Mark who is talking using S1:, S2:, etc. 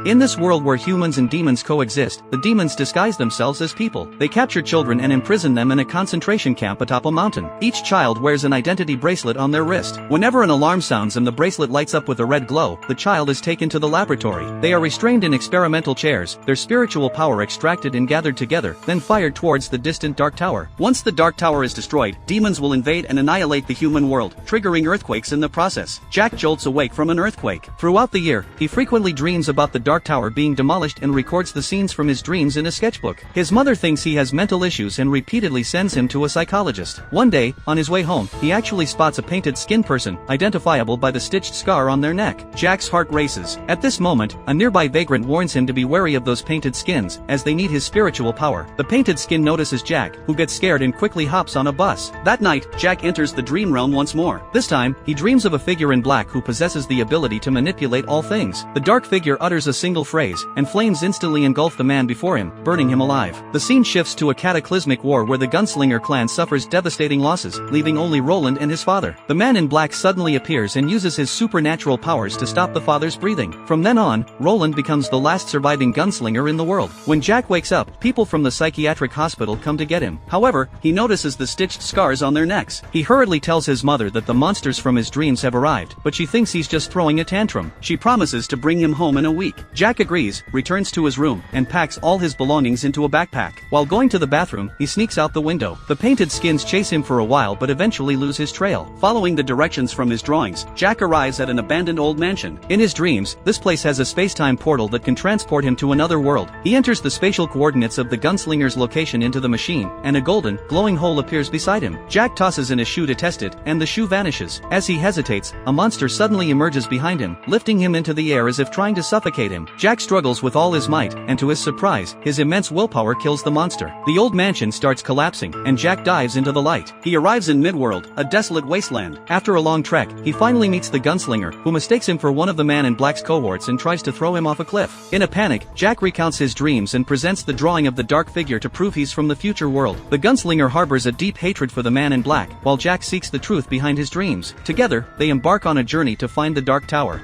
S1: In this world where humans and demons coexist, the demons disguise themselves as people. They capture children and imprison them in a concentration camp atop a mountain. Each child wears an identity bracelet on their wrist. Whenever an alarm sounds and the bracelet lights up with a red glow, the child is taken to the laboratory. They are restrained in experimental chairs, their spiritual power extracted and gathered together, then fired towards the distant Dark Tower. Once the Dark Tower is destroyed, demons will invade and annihilate the human world, triggering earthquakes in the process. Jack jolts awake from an earthquake. Throughout the year, he frequently dreams about the Dark Tower being demolished and records the scenes from his dreams in a sketchbook. His mother thinks he has mental issues and repeatedly sends him to a psychologist. One day, on his way home, he actually spots a painted skin person, identifiable by the stitched scar on their neck. Jack's heart races. At this moment, a nearby vagrant warns him to be wary of those painted skins, as they need his spiritual power. The painted skin notices Jack, who gets scared and quickly hops on a bus. That night, Jack enters the dream realm once more. This time, he dreams of a figure in black who possesses the ability to manipulate all things. The dark figure utters a single phrase, and flames instantly engulf the man before him, burning him alive. The scene shifts to a cataclysmic war where the Gunslinger clan suffers devastating losses, leaving only Roland and his father. The man in black suddenly appears and uses his supernatural powers to stop the father's breathing. From then on, Roland becomes the last surviving gunslinger in the world. When Jack wakes up, people from the psychiatric hospital come to get him. However, he notices the stitched scars on their necks. He hurriedly tells his mother that the monsters from his dreams have arrived, but she thinks he's just throwing a tantrum. She promises to bring him home in a week. Jack agrees, returns to his room, and packs all his belongings into a backpack. While going to the bathroom, he sneaks out the window. The painted skins chase him for a while but eventually lose his trail. Following the directions from his drawings, Jack arrives at an abandoned old mansion. In his dreams, this place has a space-time portal that can transport him to another world. He enters the spatial coordinates of the gunslinger's location into the machine, and a golden, glowing hole appears beside him. Jack tosses in a shoe to test it, and the shoe vanishes. As he hesitates, a monster suddenly emerges behind him, lifting him into the air as if trying to suffocate him. Jack struggles with all his might, and to his surprise, his immense willpower kills the monster. The old mansion starts collapsing, and Jack dives into the light. He arrives in Midworld, a desolate wasteland. After a long trek, he finally meets the gunslinger, who mistakes him for one of the Man in Black's cohorts and tries to throw him off a cliff. In a panic, Jack recounts his dreams and presents the drawing of the dark figure to prove he's from the future world. The gunslinger harbors a deep hatred for the Man in Black, while Jack seeks the truth behind his dreams. Together, they embark on a journey to find the Dark Tower.